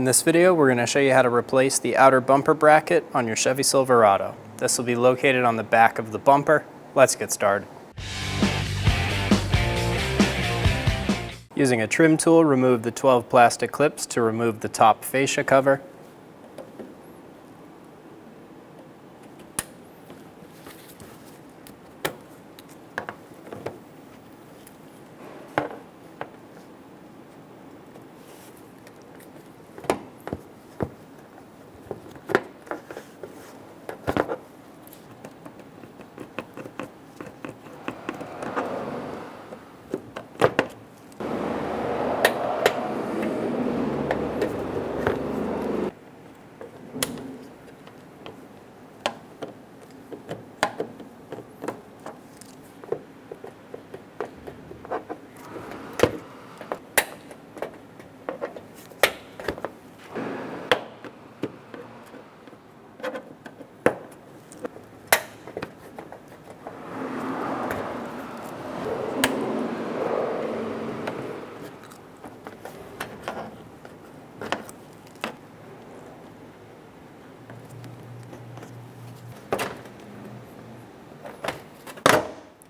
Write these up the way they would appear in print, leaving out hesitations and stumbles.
In this video, we're going to show you how to replace the outer bumper bracket on your Chevy Silverado. This will be located on the back of the bumper. Let's get started. Using a trim tool, remove the 12 plastic clips to remove the top fascia cover.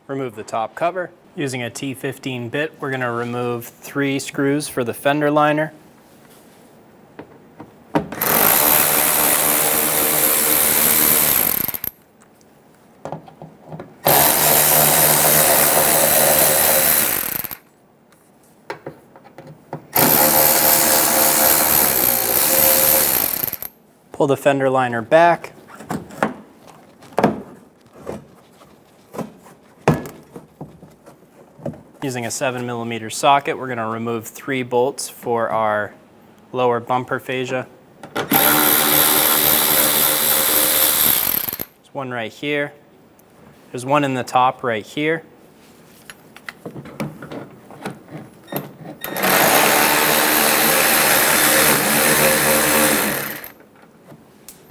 Remove the top cover. Using a T15 bit, we're going to remove 3 screws for the fender liner. Pull the fender liner back. Using a 7mm socket, we're going to remove 3 bolts for our lower bumper fascia. There's one right here. There's one in the top right here.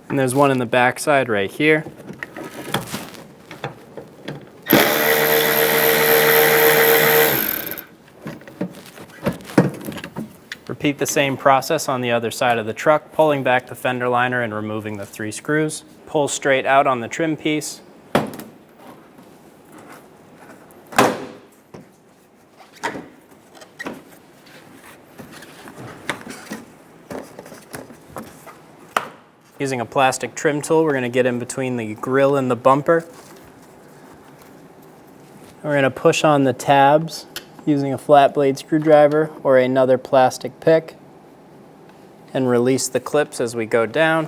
And there's one in the back side right here. Repeat the same process on the other side of the truck, pulling back the fender liner and removing the 3 screws. Pull straight out on the trim piece. Using a plastic trim tool, we're going to get in between the grille and the bumper. We're going to push on the tabs using a flat blade screwdriver or another plastic pick and release the clips as we go down.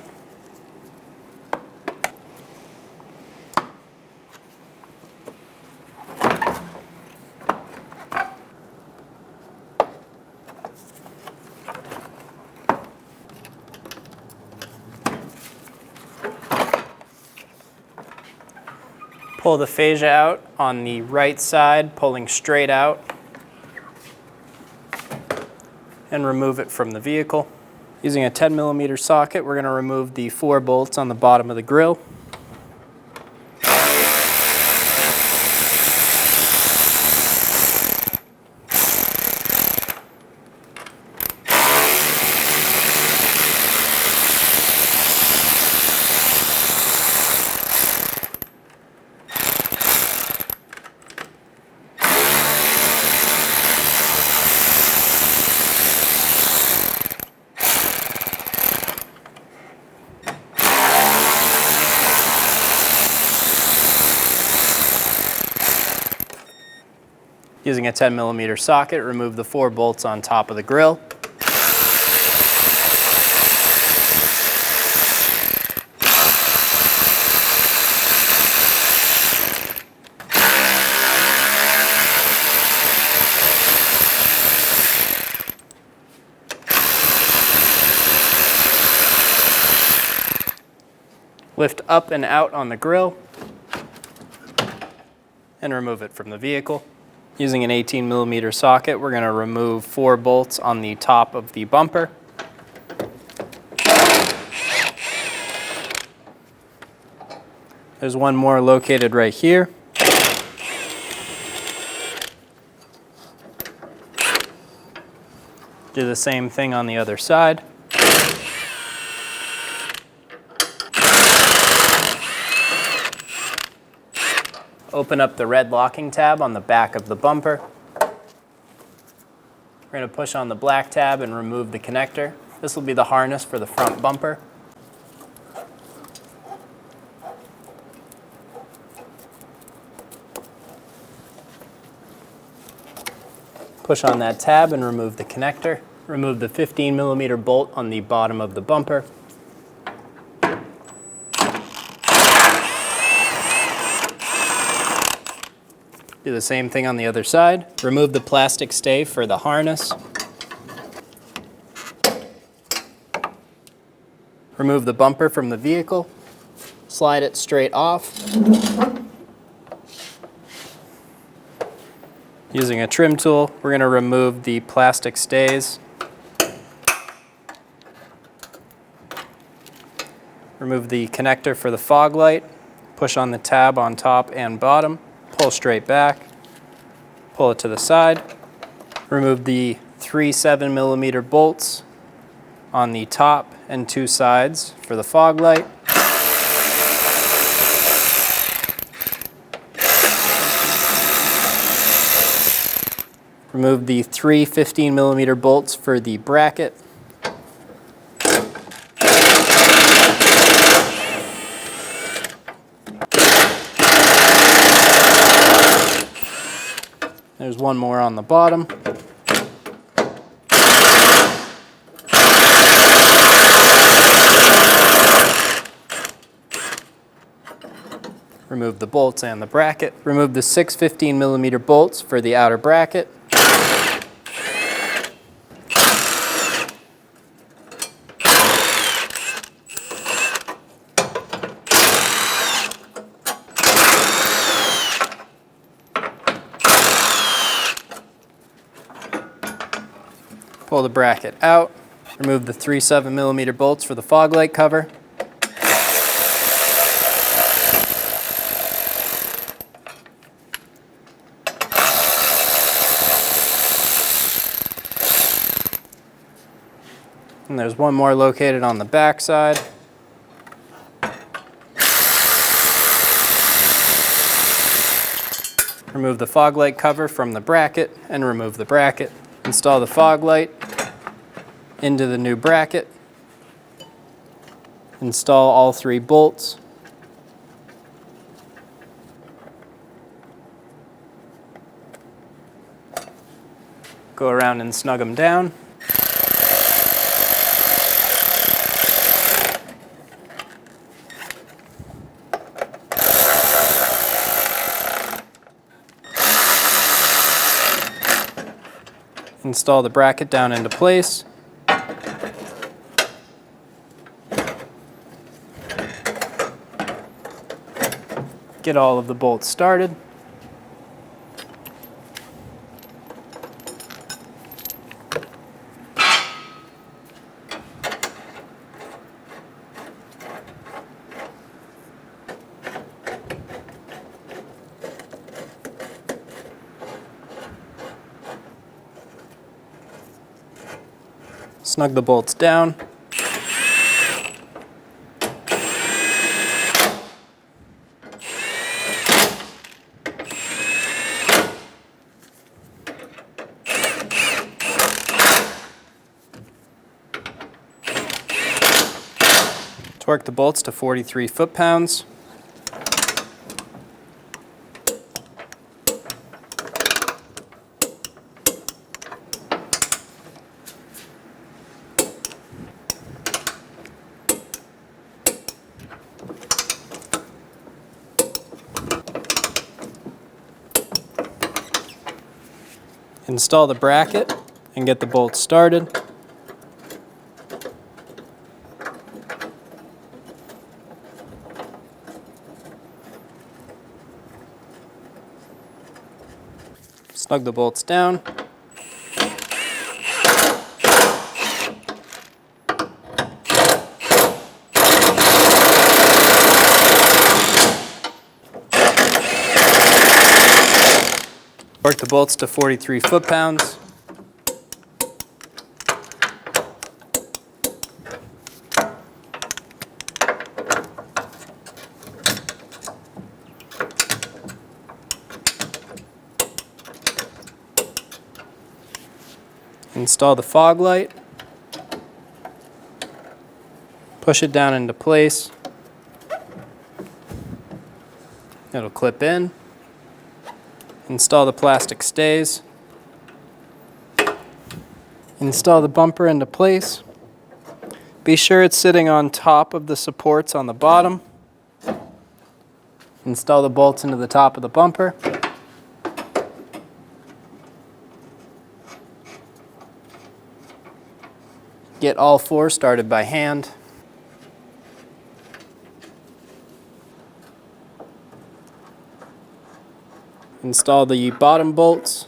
Pull the fascia out on the right side, pulling straight out, and remove it from the vehicle. Using a 10mm socket, we're going to remove the 4 bolts on the bottom of the grille. Using a 10mm socket, remove the 4 bolts on top of the grille. Lift up and out on the grille and remove it from the vehicle. Using an 18mm socket, we're going to remove 4 bolts on the top of the bumper. There's one more located right here. Do the same thing on the other side. Open up the red locking tab on the back of the bumper. We're going to push on the black tab and remove the connector. This will be the harness for the front bumper. Push on that tab and remove the connector. Remove the 15mm bolt on the bottom of the bumper. Do the same thing on the other side. Remove the plastic stay for the harness. Remove the bumper from the vehicle. Slide it straight off. Using a trim tool, we're going to remove the plastic stays. Remove the connector for the fog light. Push on the tab on top and bottom. Pull straight back, pull it to the side. Remove the 3 7mm bolts on the top and 2 sides for the fog light. Remove the 3 15mm bolts for the bracket. There's one more on the bottom. Remove the bolts and the bracket. Remove the 6 15mm bolts for the outer bracket. Pull the bracket out. Remove the 3 7mm bolts for the fog light cover. And there's one more located on the back side. Remove the fog light cover from the bracket and remove the bracket. Install the fog light into the new bracket. Install all 3 bolts. Go around and snug them down. Install the bracket down into place. Get all of the bolts started. Snug the bolts down. Torque the bolts to 43 foot-pounds. Install the bracket and get the bolts started. Snug the bolts down. Torque the bolts to 43 foot-pounds. Install the fog light. Push it down into place. It'll clip in. Install the plastic stays. Install the bumper into place. Be sure it's sitting on top of the supports on the bottom. Install the bolts into the top of the bumper. Get all four started by hand. Install the bottom bolts.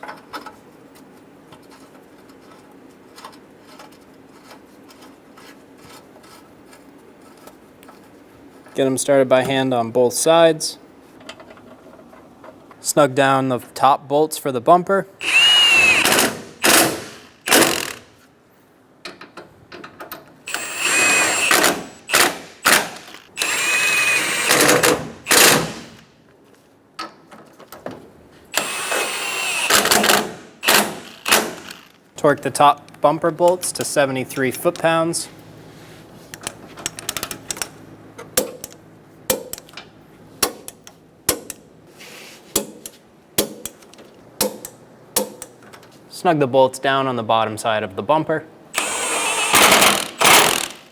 Get them started by hand on both sides. Snug down the top bolts for the bumper. Torque the top bumper bolts to 73 foot-pounds. Snug the bolts down on the bottom side of the bumper.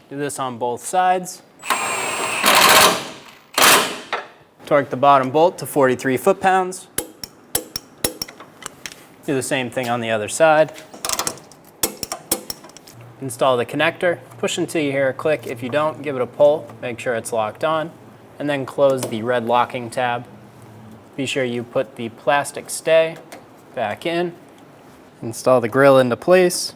Do this on both sides. Torque the bottom bolt to 43 foot-pounds. Do the same thing on the other side. Install the connector. Push until you hear a click. If you don't, give it a pull. Make sure it's locked on. And then close the red locking tab. Be sure you put the plastic stay back in. Install the grille into place.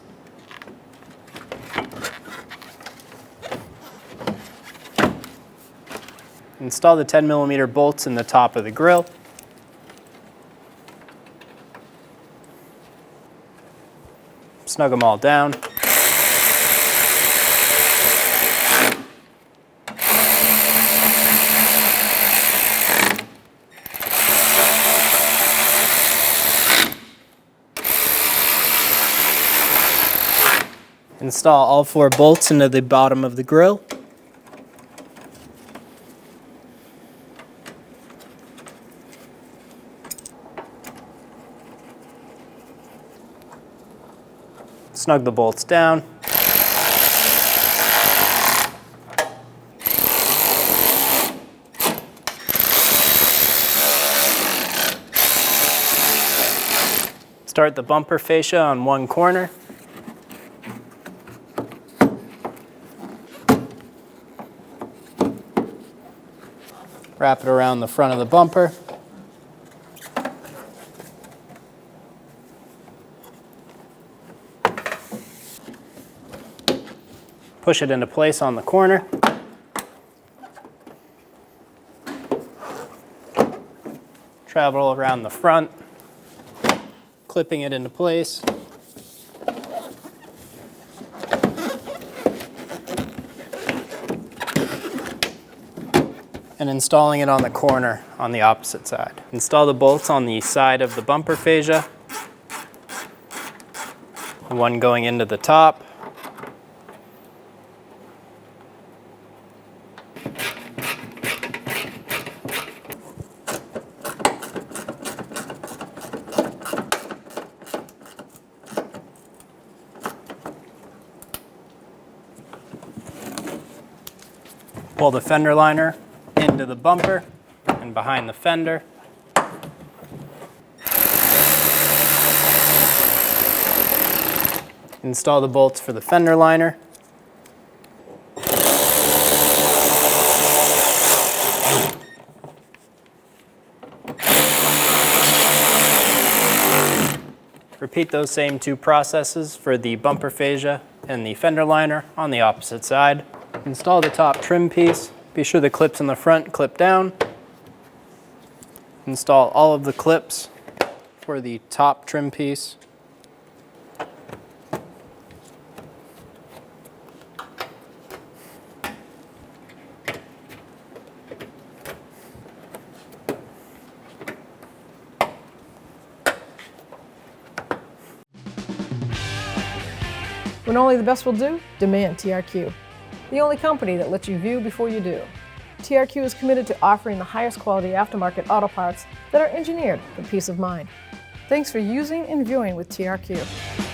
Install the 10mm bolts in the top of the grille. Snug them all down. Install all four bolts into the bottom of the grille. Snug the bolts down. Start the bumper fascia on one corner. Wrap it around the front of the bumper. Push it into place on the corner. Travel around the front, clipping it into place. And installing it on the corner on the opposite side. Install the bolts on the side of the bumper fascia. One going into the top. Pull the fender liner into the bumper and behind the fender. Install the bolts for the fender liner. Repeat those same two processes for the bumper fascia and the fender liner on the opposite side. Install the top trim piece. Be sure the clips in the front clip down. Install all of the clips for the top trim piece. When only the best will do, demand TRQ. The only company that lets you view before you do. TRQ is committed to offering the highest quality aftermarket auto parts that are engineered for peace of mind. Thanks for using and viewing with TRQ.